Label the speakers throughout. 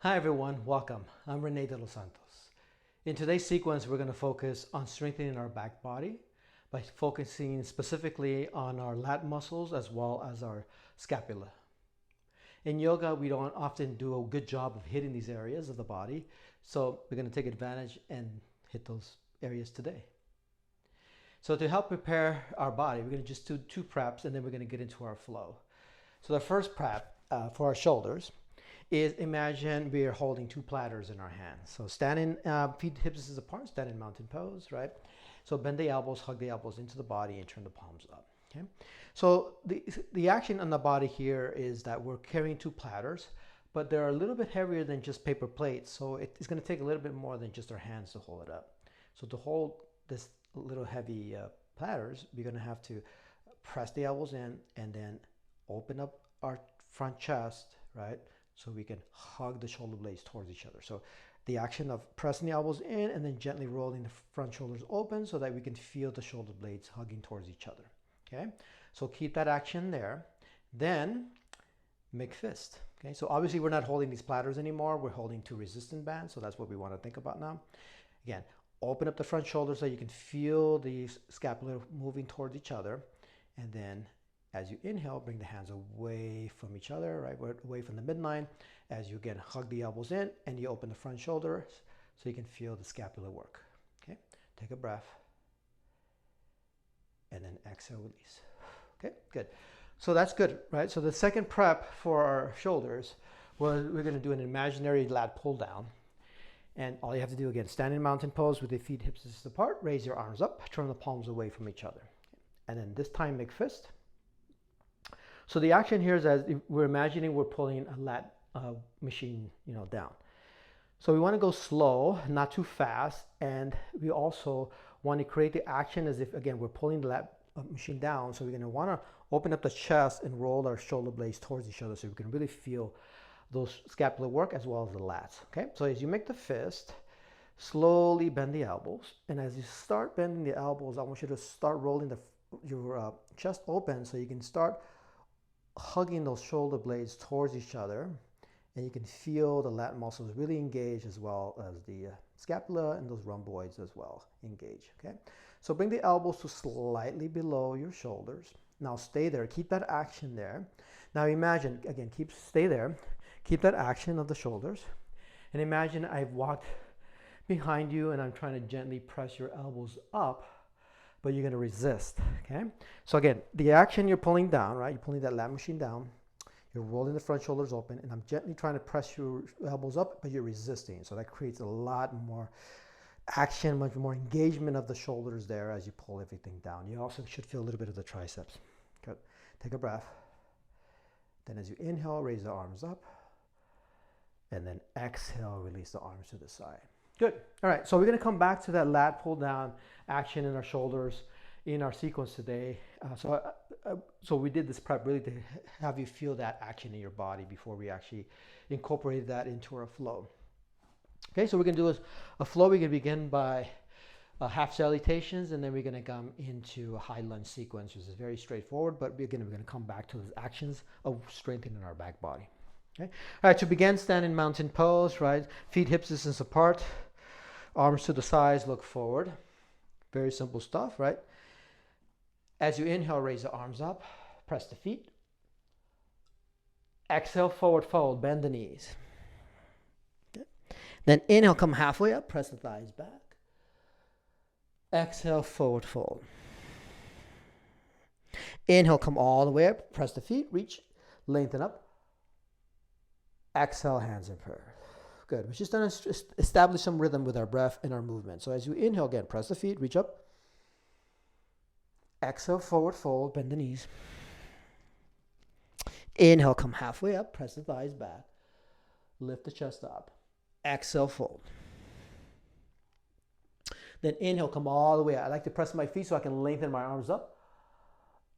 Speaker 1: Hi everyone, welcome. I'm René de los Santos. In today's sequence, we're going to focus on strengthening our back body by focusing specifically on our lat muscles as well as our scapula. In yoga, we don't often do a good job of hitting these areas of the body, so we're going to take advantage and hit those areas today. So to help prepare our body, we're going to just do 2 preps and then we're going to get into our flow. So the first prep for our shoulders is imagine we are holding 2 platters in our hands. So standing feet hips distance apart, standing mountain pose, right? So bend the elbows, hug the elbows into the body and turn the palms up. Okay. So the action on the body here is that we're carrying 2 platters, but they're a little bit heavier than just paper plates. So it's going to take a little bit more than just our hands to hold it up. So to hold this little heavy platters, we're going to have to press the elbows in and then open up our front chest, right? So we can hug the shoulder blades towards each other. So the action of pressing the elbows in and then gently rolling the front shoulders open so that we can feel the shoulder blades hugging towards each other. Okay, so keep that action there. Then make fist. Okay, so obviously we're not holding these platters anymore. We're holding 2 resistance bands. So that's what we want to think about now. Again, open up the front shoulder so you can feel the scapula moving towards each other. And then as you inhale, bring the hands away from each other, right? Away from the midline. As you again hug the elbows in and you open the front shoulders so you can feel the scapula work. Okay, take a breath. And then exhale, release. Okay, good. So that's good, right? So the second prep for our shoulders was we're going to do an imaginary lat pull down. And all you have to do again, stand in mountain pose with the feet hips distance apart, raise your arms up, turn the palms away from each other. And then this time make fist. So the action here is as we're imagining we're pulling a lat machine, down. So we want to go slow, not too fast, and we also want to create the action as if again we're pulling the lat machine down. So we're going to want to open up the chest and roll our shoulder blades towards each other so we can really feel those scapular work as well as the lats. Okay, so as you make the fist, slowly bend the elbows, and as you start bending the elbows, I want you to start rolling your chest open so you can start hugging those shoulder blades towards each other, and you can feel the lat muscles really engage as well as the scapula and those rhomboids as well engage. Okay, so bring the elbows to slightly below your shoulders. Now stay there, keep that action there. Now imagine, again, stay there, keep that action of the shoulders, and imagine I've walked behind you and I'm trying to gently press your elbows up, but you're going to resist. Okay, so again, the action, you're pulling down, right? You're pulling that lat machine down, you're rolling the front shoulders open, and I'm gently trying to press your elbows up, but you're resisting. So that creates a lot more action, much more engagement of the shoulders there as you pull everything down. You also should feel a little bit of the triceps. Good. Take a breath. Then as you inhale, raise the arms up, and then exhale, release the arms to the side. Good. All right, so we're going to come back to that lat pull down action in our shoulders in our sequence today. So we did this prep really to have you feel that action in your body before we actually incorporated that into our flow. Okay, so we're going to do a flow. We're going to begin by half salutations, and then we're going to come into a high lunge sequence, which is very straightforward, but we're going to come back to those actions of strengthening our back body. Okay. All right, to begin, stand in mountain pose, right? Feet hips distance apart, arms to the sides, look forward. Very simple stuff, right? As you inhale, raise the arms up, press the feet. Exhale, forward fold, bend the knees. Okay. Then inhale, come halfway up, press the thighs back. Exhale, forward fold. Inhale, come all the way up, press the feet, reach, lengthen up. Exhale, hands in prayer. Good. We're just going to establish some rhythm with our breath and our movement. So as you inhale again, press the feet, reach up. Exhale, forward fold, bend the knees. Inhale, come halfway up, press the thighs back. Lift the chest up. Exhale, fold. Then inhale, come all the way up. I like to press my feet so I can lengthen my arms up.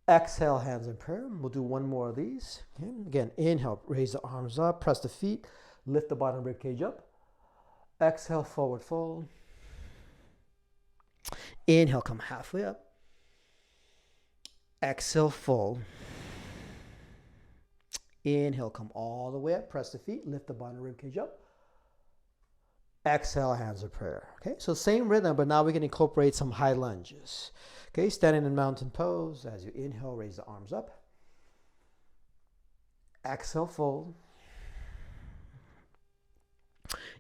Speaker 1: Exhale, hands in prayer. We'll do one more of these. Okay. Again, inhale, raise the arms up, press the feet, lift the bottom rib cage up. Exhale, forward fold. Inhale, come halfway up. Exhale, fold. Inhale, come all the way up, press the feet, lift the bottom rib cage up. Exhale, hands of prayer. Okay, so same rhythm, but now we can incorporate some high lunges. Okay, standing in mountain pose. As you inhale, raise the arms up. Exhale, fold.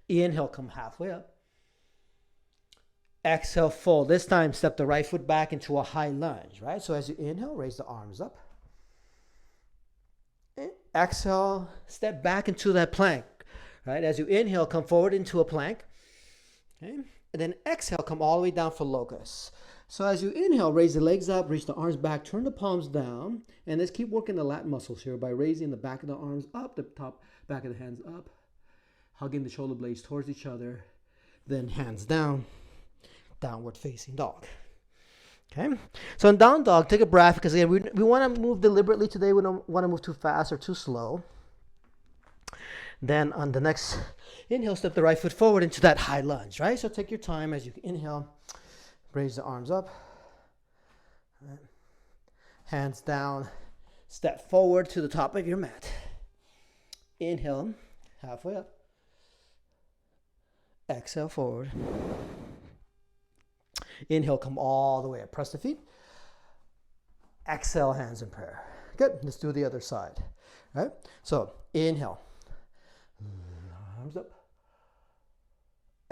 Speaker 1: Inhale, come halfway up. Exhale, fold. This time, step the right foot back into a high lunge, right? So as you inhale, raise the arms up. Exhale, step back into that plank, right? As you inhale, come forward into a plank. Okay? And then exhale, come all the way down for locust. So as you inhale, raise the legs up, reach the arms back, turn the palms down, and let's keep working the lat muscles here by raising the back of the arms up, the top, back of the hands up, hugging the shoulder blades towards each other, then hands down, downward facing dog. Okay, so in down dog, take a breath, because again, we want to move deliberately today. We don't want to move too fast or too slow. Then on the next inhale, step the right foot forward into that high lunge, right? So take your time as you inhale, raise the arms up, right. Hands down, step forward to the top of your mat. Inhale, halfway up. Exhale, forward. Inhale, come all the way up. Press the feet. Exhale, hands in prayer. Good. Let's do the other side. All right? So, inhale. Arms up.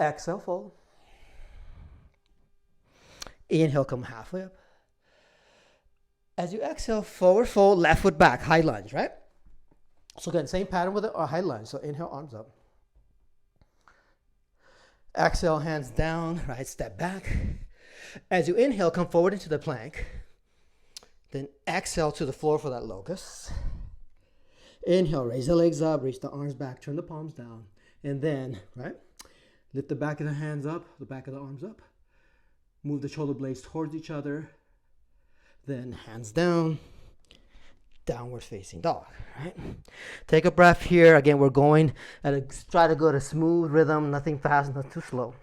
Speaker 1: Exhale, fold. Inhale, come halfway up. As you exhale, forward fold, left foot back, high lunge, right? So again, same pattern with a high lunge. So inhale, arms up. Exhale, hands down, right, step back. As you inhale, come forward into the plank. Then exhale to the floor for that locust. Inhale, raise the legs up, reach the arms back, turn the palms down. And then, right, lift the back of the hands up, the back of the arms up. Move the shoulder blades towards each other. Then hands down, downward facing dog, right? Take a breath here. Again, we're going try to go to smooth rhythm, nothing fast, not too slow.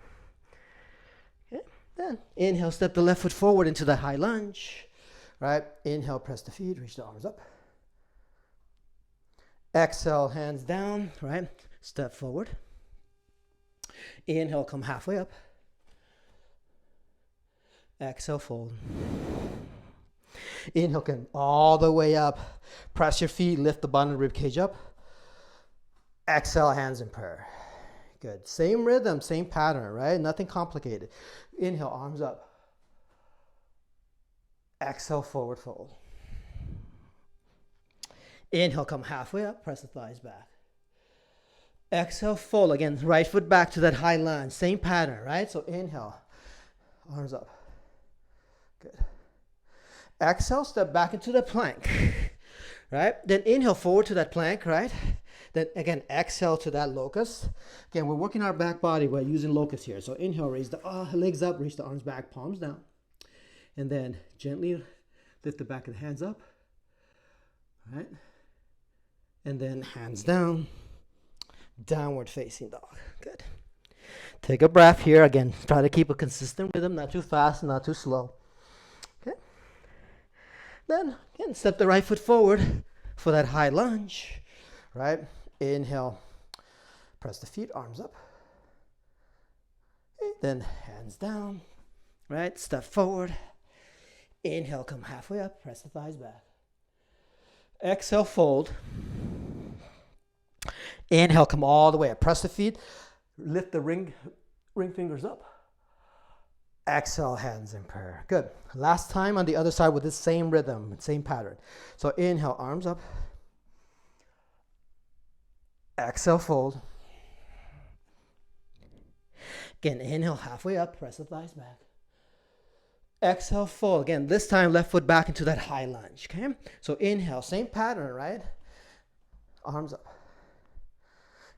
Speaker 1: Okay. Then inhale, step the left foot forward into the high lunge, right? Inhale, press the feet, reach the arms up. Exhale, hands down, right? Step forward. Inhale, come halfway up. Exhale, fold. Inhale, come all the way up. Press your feet, lift the bottom of the rib cage up. Exhale, hands in prayer. Good. Same rhythm, same pattern, right? Nothing complicated. Inhale, arms up. Exhale, forward fold. Inhale, come halfway up, press the thighs back. Exhale, fold. Again, right foot back to that high lunge. Same pattern, right? So inhale, arms up. Good. Exhale, step back into the plank, right? Then inhale forward to that plank, right? Then again, exhale to that locust. Again, we're working our back body by using locust here. So inhale, raise the legs up, reach the arms back, palms down. And then gently lift the back of the hands up, right? And then hands down, downward facing dog. Good. Take a breath here. Again, try to keep a consistent rhythm, not too fast, not too slow. Okay. Then, again, step the right foot forward for that high lunge, right? Inhale, press the feet, arms up. Okay. Then hands down, right? Step forward. Inhale, come halfway up, press the thighs back. Exhale, fold. Inhale, come all the way up. Press the feet, lift the ring fingers up. Exhale, hands in prayer. Good. Last time on the other side with this same rhythm, same pattern. So inhale, arms up. Exhale, fold. Again, inhale, halfway up, press the thighs back. Exhale, fold. Again, this time left foot back into that high lunge, okay? So inhale, same pattern, right? Arms up.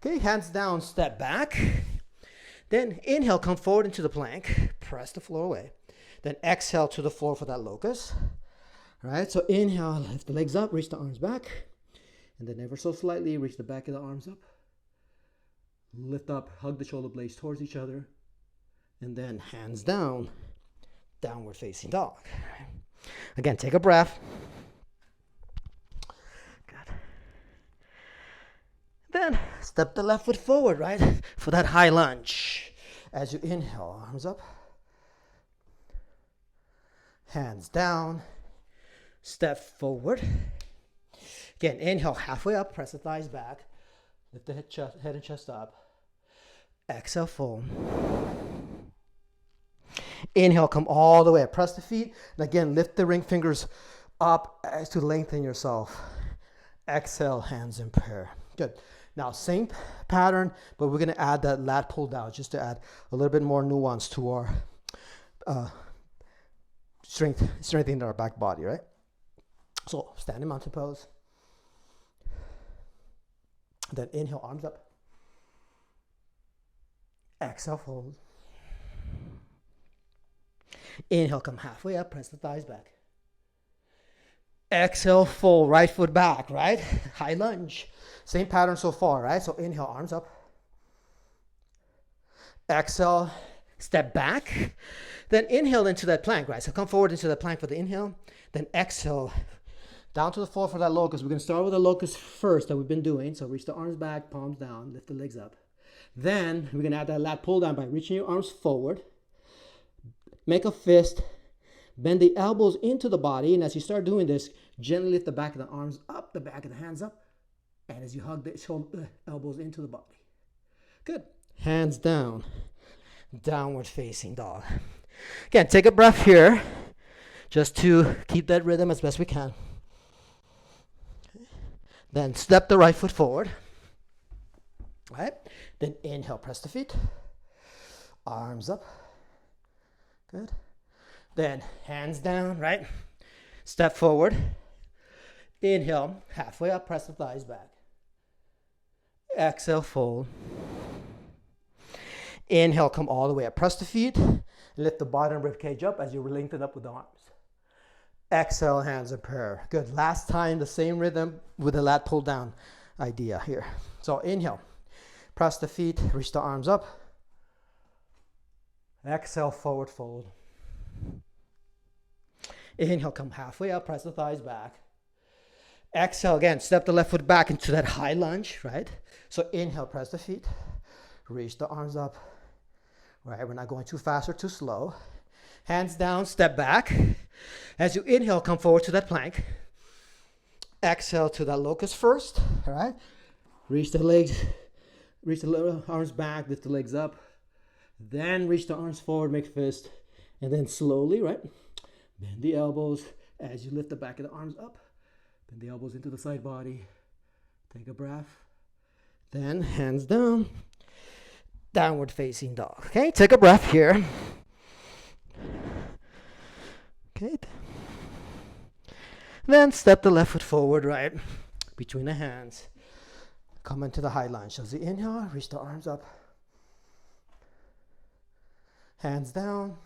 Speaker 1: Okay, hands down, step back. Then inhale, come forward into the plank. Press the floor away. Then exhale to the floor for that locust. All right, so inhale, lift the legs up, reach the arms back. And then ever so slightly, reach the back of the arms up. Lift up, hug the shoulder blades towards each other. And then hands down, downward facing dog. Again, take a breath. Good. Then step the left foot forward, right? For that high lunge. As you inhale, arms up. Hands down. Step forward. Again, inhale halfway up, press the thighs back. Lift the head and chest up. Exhale, fold. Inhale, come all the way up. Press the feet. And again, lift the ring fingers up as to lengthen yourself. Exhale, hands in prayer. Good. Now, same pattern, but we're going to add that lat pull down just to add a little bit more nuance to our strengthening our back body, right? So, standing mountain pose. Then inhale, arms up. Exhale, fold. Inhale, come halfway up, press the thighs back. Exhale, fold, right foot back, right? High lunge. Same pattern so far, right? So inhale, arms up. Exhale, step back. Then inhale into that plank, right? So come forward into that plank for the inhale. Then exhale, down to the floor for that locust. We're going to start with the locust first that we've been doing. So reach the arms back, palms down, lift the legs up. Then we're going to add that lat pull down by reaching your arms forward. Make a fist. Bend the elbows into the body. And as you start doing this, gently lift the back of the arms up, the back of the hands up. And as you hug the elbows into the body. Good. Hands down. Downward facing dog. Again, take a breath here just to keep that rhythm as best we can. Then step the right foot forward. All right. Then inhale, press the feet. Arms up. Good. Then hands down, right? Step forward. Inhale, halfway up, press the thighs back. Exhale, fold. Inhale, come all the way up. Press the feet. Lift the bottom rib cage up as you lengthen up with the arms. Exhale, hands in prayer. Good. Last time, the same rhythm with the lat pull down idea here. So inhale. Press the feet. Reach the arms up. Exhale, forward fold. Inhale, come halfway up. Press the thighs back. Exhale again. Step the left foot back into that high lunge, right? So inhale, press the feet. Reach the arms up. Right, we're not going too fast or too slow. Hands down, step back. As you inhale, come forward to that plank. Exhale to that locust first, all right? Reach the legs, reach the arms back, lift the legs up. Then reach the arms forward, make fist. And then slowly, right? Bend the elbows as you lift the back of the arms up. Bend the elbows into the side body. Take a breath. Then hands down. Downward facing dog. Okay, take a breath here. Okay. Then step the left foot forward, right? Between the hands. Come into the high lunge. So as you inhale, reach the arms up. Hands down.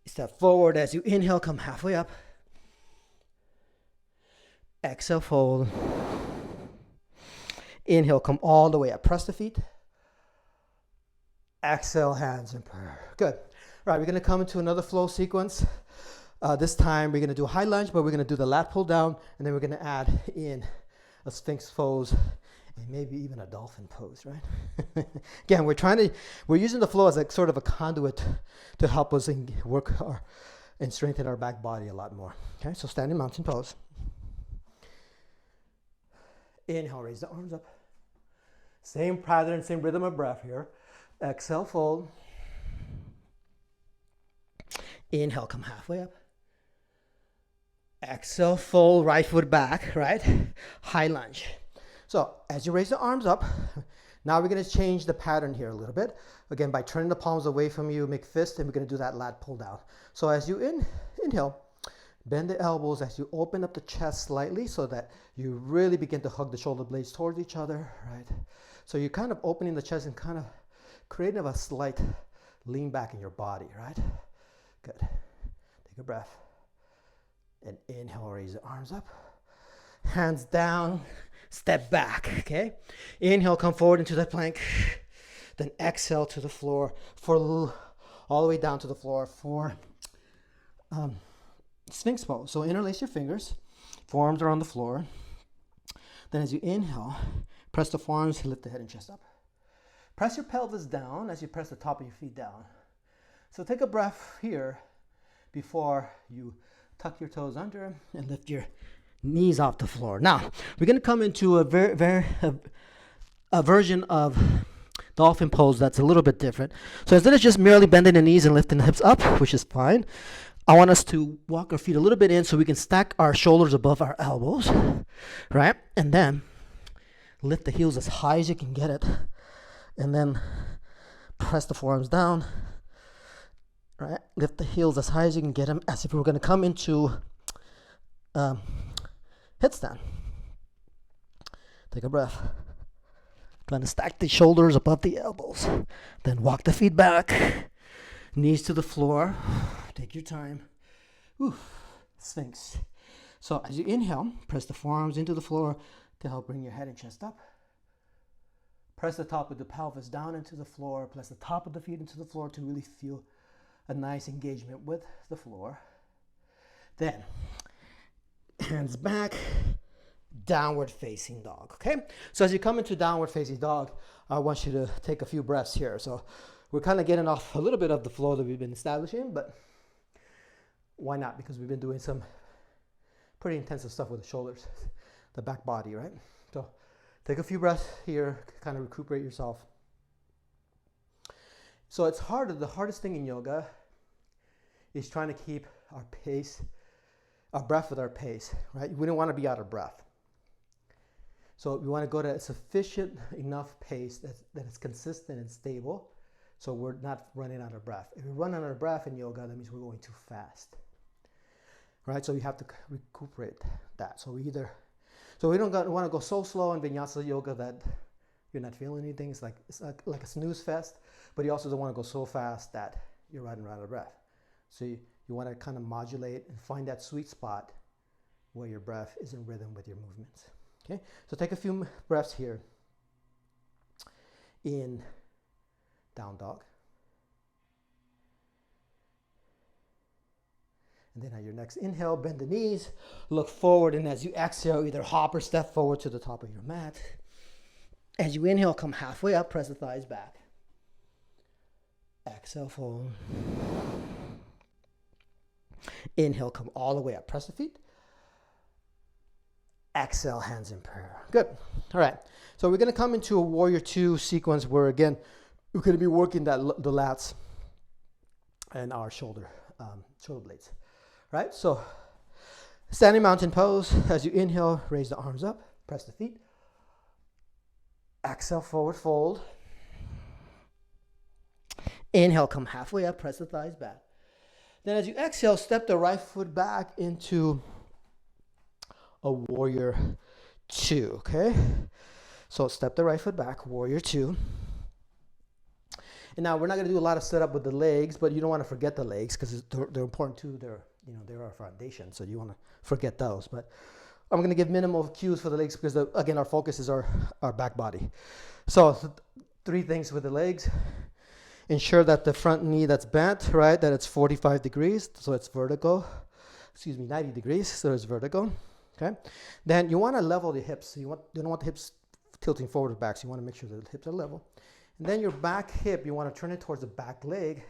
Speaker 1: Step forward as you inhale, come halfway up. Exhale, fold. Inhale, come all the way up. Press the feet. Exhale, hands in prayer. Good. All right, we're going to come into another flow sequence. This time we're going to do a high lunge, but we're going to do the lat pull down, and then we're going to add in a sphinx pose and maybe even a dolphin pose, right? Again, we're using the flow as a sort of a conduit to help us work and strengthen our back body a lot more. Okay, so standing mountain pose. Inhale, raise the arms up. Same pattern, same rhythm of breath here. Exhale, fold. Inhale, come halfway up. Exhale, fold, right foot back, right? High lunge. So as you raise the arms up, now we're going to change the pattern here a little bit. Again, by turning the palms away from you, make fist, and we're going to do that lat pull down. So as you inhale, bend the elbows as you open up the chest slightly so that you really begin to hug the shoulder blades towards each other, right? So you're kind of opening the chest and kind of creating a slight lean back in your body, right? Good. Take a breath. And inhale, raise the arms up. Hands down, step back, okay? Inhale, come forward into that plank. Then exhale to the floor for all the way down to the floor for sphinx pose. So interlace your fingers, forearms are on the floor. Then as you inhale, press the forearms, lift the head and chest up. Press your pelvis down as you press the top of your feet down. So take a breath here before you tuck your toes under and lift your knees off the floor. Now, we're going to come into a version of dolphin pose that's a little bit different. So instead of just merely bending the knees and lifting the hips up, which is fine, I want us to walk our feet a little bit in so we can stack our shoulders above our elbows, right? And then lift the heels as high as you can get it. And then press the forearms down, right? Lift the heels as high as you can get them, as if we were going to come into headstand. Take a breath. Trying to stack the shoulders above the elbows. Then walk the feet back, knees to the floor. Take your time. Sphinx. So as you inhale, press the forearms into the floor to help bring your head and chest up. Press the top of the pelvis down into the floor. Press the top of the feet into the floor to really feel a nice engagement with the floor. Then, hands back, downward facing dog, okay? So as you come into downward facing dog, I want you to take a few breaths here. So we're kind of getting off a little bit of the flow that we've been establishing, but why not? Because we've been doing some pretty intensive stuff with the shoulders, the back body, right? So take a few breaths here, kind of recuperate yourself. So it's harder. The hardest thing in yoga is trying to keep our pace, our breath with our pace, right? We don't want to be out of breath. So we want to go to a sufficient enough pace that is consistent and stable, so we're not running out of breath. If we run out of breath in yoga, that means we're going too fast, right? So we have to recuperate that. So we don't want to go so slow in vinyasa yoga that you're not feeling anything. It's like a snooze fest, but you also don't want to go so fast that you're running out of breath. So you want to kind of modulate and find that sweet spot where your breath is in rhythm with your movements. Okay, so take a few breaths here in down dog. And then at your next inhale, bend the knees, look forward, and as you exhale, either hop or step forward to the top of your mat. As you inhale, come halfway up, press the thighs back. Exhale, fold. Inhale, come all the way up, press the feet. Exhale, hands in prayer. Good. All right. So we're going to come into a warrior two sequence where, again, we're going to be working the lats and our shoulder blades. Right? So standing mountain pose. As you inhale, raise the arms up, press the feet. Exhale, forward fold. Inhale, come halfway up, press the thighs back. Then as you exhale, step the right foot back into a warrior two, okay? So step the right foot back, warrior two. And now we're not going to do a lot of setup with the legs, but you don't want to forget the legs because they're important too. They're our foundation, so you want to forget those. But I'm going to give minimal cues for the legs because again, our focus is our back body. So three things with the legs. Ensure that the front knee that's bent, right, that it's 45 degrees, so it's vertical. 90 degrees, so it's vertical. Okay, then you want to level the hips. You don't want the hips tilting forward or back, so you want to make sure that the hips are level. And then your back hip, you want to turn it towards the back leg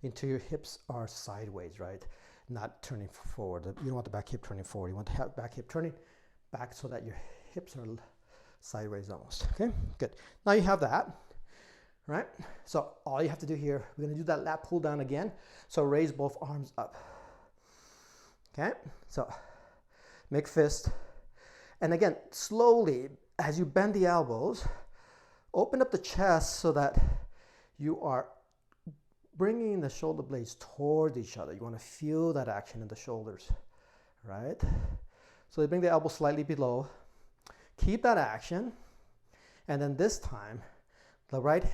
Speaker 1: until your hips are sideways, right? Not turning forward. You don't want the back hip turning forward. You want the back hip turning back so that your hips are sideways almost. Okay, good. Now you have that, right? So all you have to do here, we're going to do that lat pull down again. So raise both arms up. Okay, so make fist. And again, slowly, as you bend the elbows, open up the chest so that you are bringing the shoulder blades toward each other. You want to feel that action in the shoulders, right? So you bring the elbow slightly below. Keep that action. And then this time, the left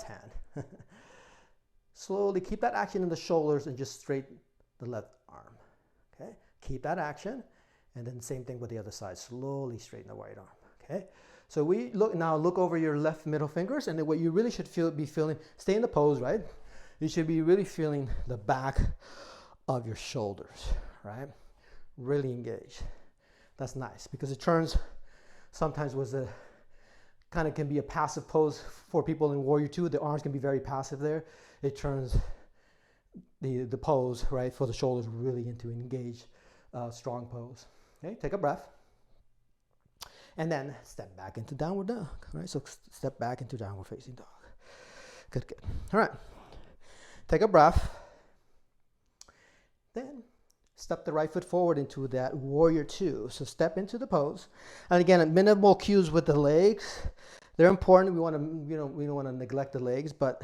Speaker 1: hand. Slowly keep that action in the shoulders and just straighten the left arm. Okay, keep that action, and then same thing with the other side. Slowly straighten the right arm. Okay, so we look over your left middle fingers, and then what you really should be feeling. Stay in the pose, right? You should be really feeling the back of your shoulders, right? Really engage. That's nice because it turns sometimes was a kind of can be a passive pose for people in Warrior 2. The arms can be very passive there. It turns the pose, right, for the shoulders really into an engaged, strong pose. Okay, take a breath. And then step back into downward dog. All right, so step back into downward facing dog. Good, good. All right, take a breath. Then step the right foot forward into that Warrior 2. So step into the pose. And again, minimal cues with the legs. They're important. We want to, we don't want to neglect the legs, but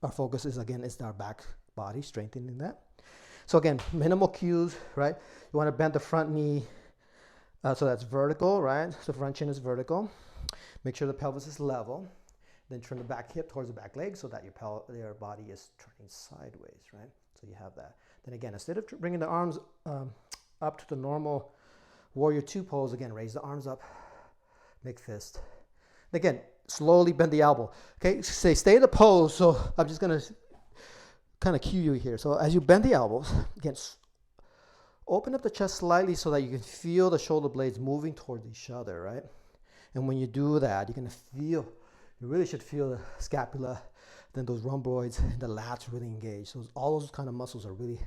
Speaker 1: our focus is, again, is our back body, strengthening that. So again, minimal cues, right? You want to bend the front knee so that's vertical, right? So front chin is vertical. Make sure the pelvis is level. Then turn the back hip towards the back leg so that your body is turning sideways, right? So you have that. Then again, instead of bringing the arms up to the normal Warrior 2 pose, again, raise the arms up, make fist. Again, slowly bend the elbow. Okay, stay in the pose. So I'm just gonna kind of cue you here. So as you bend the elbows, again, open up the chest slightly so that you can feel the shoulder blades moving towards each other, right? And when you do that, you're gonna feel, you really should feel the scapula, then those rhomboids, and the lats really engage. So all those kind of muscles are really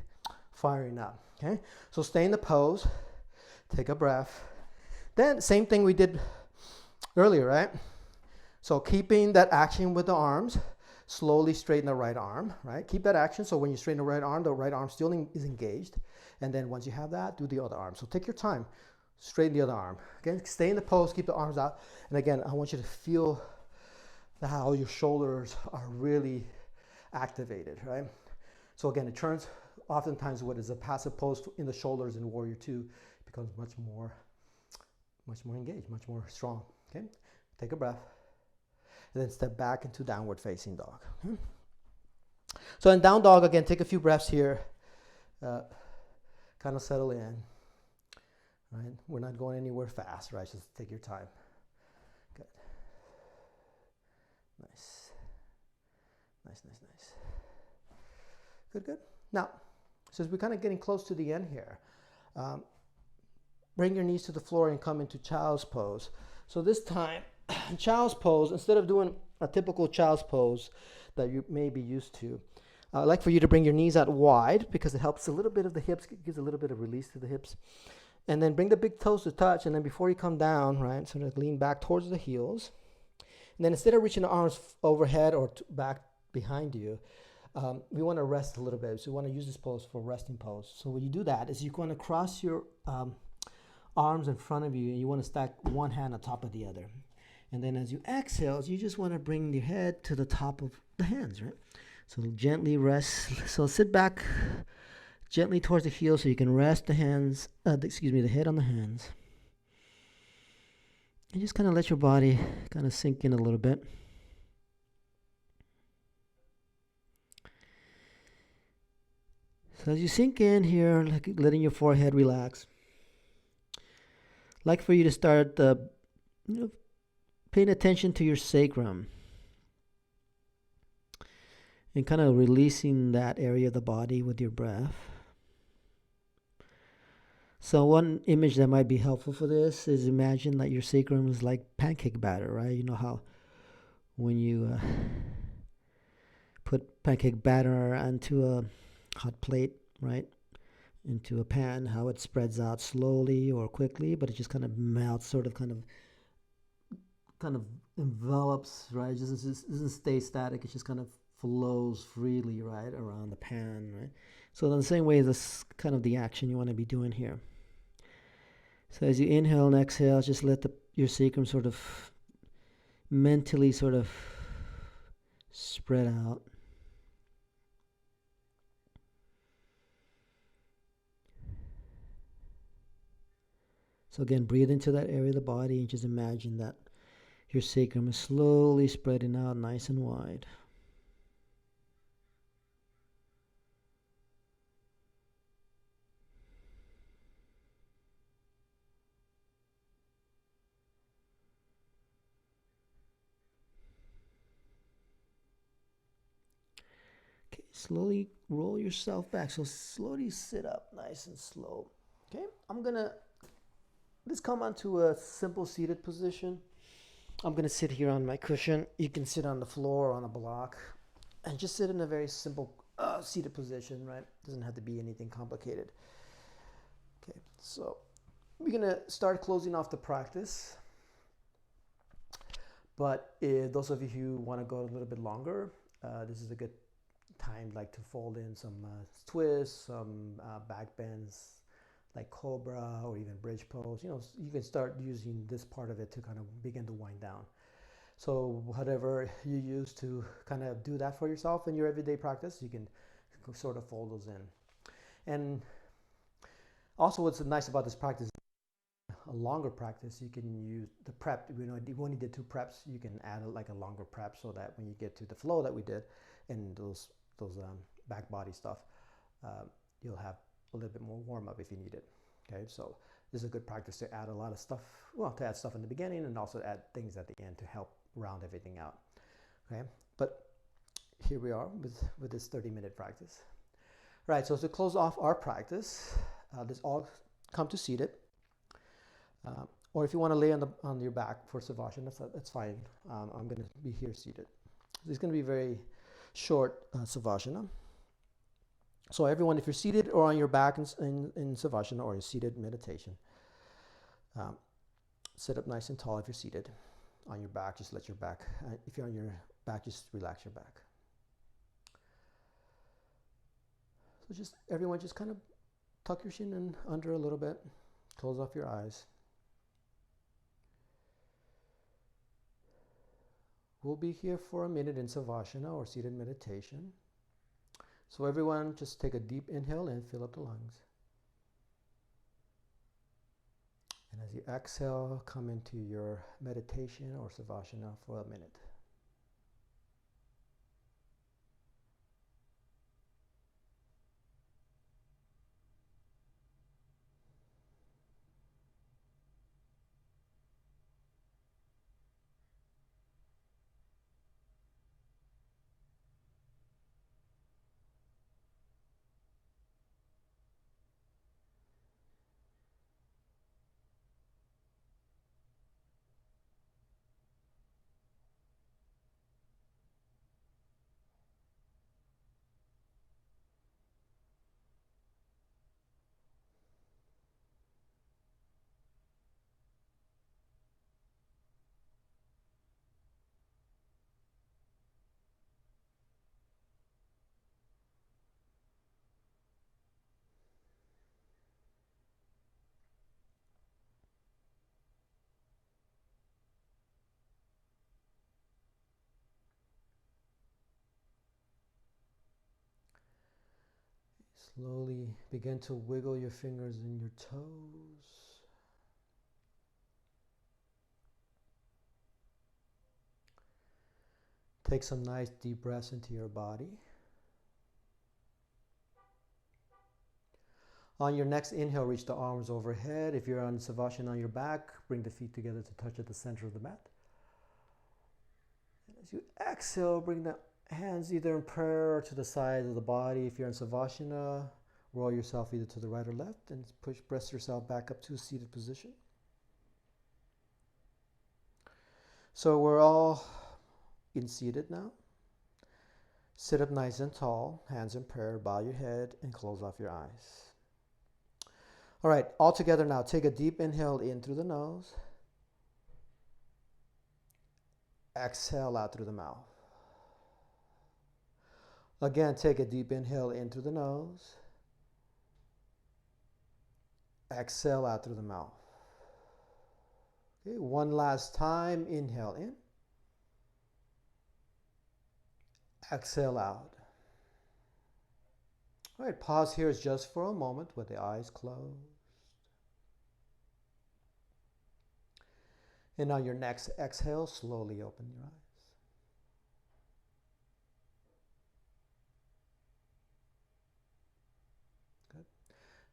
Speaker 1: firing up, okay? So stay in the pose, take a breath. Then same thing we did earlier, right? So keeping that action with the arms, slowly straighten the right arm, right? Keep that action. So when you straighten the right arm still is engaged. And then once you have that, do the other arm. So take your time, straighten the other arm. Again, stay in the pose, keep the arms out. And again, I want you to feel how your shoulders are really activated, right? So again, it turns oftentimes what is a passive pose in the shoulders in Warrior 2 becomes much more engaged, much more strong, okay? Take a breath. And then step back into downward facing dog. Okay? So in down dog, again, take a few breaths here. Kind of settle in. Right? We're not going anywhere fast, right? Just take your time. Good. Nice. Nice, nice, nice. Good, good. Now, since we're kind of getting close to the end here, bring your knees to the floor and come into child's pose. So this time, in child's pose, instead of doing a typical child's pose that you may be used to, I'd like for you to bring your knees out wide because it helps a little bit of the hips, gives a little bit of release to the hips. And then bring the big toes to touch, and then before you come down, right, sort of lean back towards the heels. And then instead of reaching the arms overhead or back behind you, we want to rest a little bit. So we want to use this pose for resting pose. So when you do that is you're going to cross your arms in front of you, and you want to stack one hand on top of the other. And then as you exhale, you just want to bring your head to the top of the hands, right? So gently rest. So sit back gently towards the heels so you can rest the hands, the head on the hands. And just kind of let your body kind of sink in a little bit. So as you sink in here, like letting your forehead relax, I'd like for you to start paying attention to your sacrum and kind of releasing that area of the body with your breath. So one image that might be helpful for this is imagine that your sacrum is like pancake batter, right? You know how when you put pancake batter onto a hot plate, right, into a pan, how it spreads out slowly or quickly, but it just kind of melts, kind of envelops, right? It just doesn't stay static. It just kind of flows freely, right, around the pan, right? So in the same way, that's kind of the action you want to be doing here. So as you inhale and exhale, just let your sacrum sort of mentally sort of spread out. So again, breathe into that area of the body and just imagine that your sacrum is slowly spreading out nice and wide. Okay, slowly roll yourself back. So slowly sit up nice and slow. Okay, I'm going to Let's come onto a simple seated position. I'm going to sit here on my cushion. You can sit on the floor or on a block and just sit in a very simple seated position, right? Doesn't have to be anything complicated. Okay, so we're going to start closing off the practice. But if those of you who want to go a little bit longer, this is a good time like to fold in some twists, some back bends, like cobra or even bridge pose. You know, you can start using this part of it to kind of begin to wind down. So whatever you use to kind of do that for yourself in your everyday practice, you can sort of fold those in. And also what's nice about this practice, a longer practice, you can use the prep. You know, we only did 2 preps. You can add like a longer prep so that when you get to the flow that we did and those back body stuff, you'll have a little bit more warm up if you need it. Okay, so this is a good practice to add a lot of stuff. Well, to add stuff in the beginning and also add things at the end to help round everything out. Okay, but here we are with this 30-minute practice. Right, so to close off our practice, let's all come to seated. Or if you want to lay on your back for Savasana, that's fine. I'm going to be here seated. It's going to be very short Savasana. So everyone, if you're seated or on your back in Savasana or you're seated meditation, sit up nice and tall if you're seated. On your back, just let your back, if you're on your back, just relax your back. So just everyone just kind of tuck your chin in under a little bit. Close off your eyes. We'll be here for a minute in Savasana or seated meditation. So everyone just take a deep inhale and fill up the lungs. And as you exhale, come into your meditation or Savasana for a minute. Slowly begin to wiggle your fingers and your toes. Take some nice deep breaths into your body. On your next inhale, reach the arms overhead. If you're on Savasana on your back, bring the feet together to touch at the center of the mat. And as you exhale, bring the hands either in prayer or to the side of the body. If you're in Savasana, roll yourself either to the right or left and press yourself back up to a seated position. So we're all in seated now. Sit up nice and tall, hands in prayer, bow your head and close off your eyes. All right, all together now, take a deep inhale in through the nose. Exhale out through the mouth. Again, take a deep inhale in through the nose. Exhale out through the mouth. Okay, one last time, inhale in. Exhale out. All right, pause here just for a moment with the eyes closed. And on your next exhale, slowly open your eyes. Good.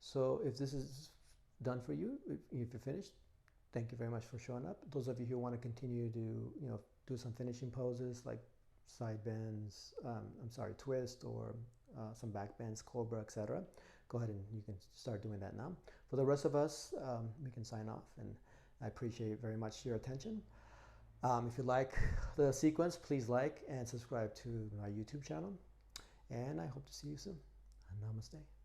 Speaker 1: So if this is done for you, if you're finished, thank you very much for showing up. Those of you who want to continue to, do some finishing poses like side bends, twist, or some back bends, cobra, etc. Go ahead and you can start doing that now. For the rest of us, we can sign off, and I appreciate very much your attention. If you like the sequence, please like and subscribe to my YouTube channel, and I hope to see you soon. Namaste.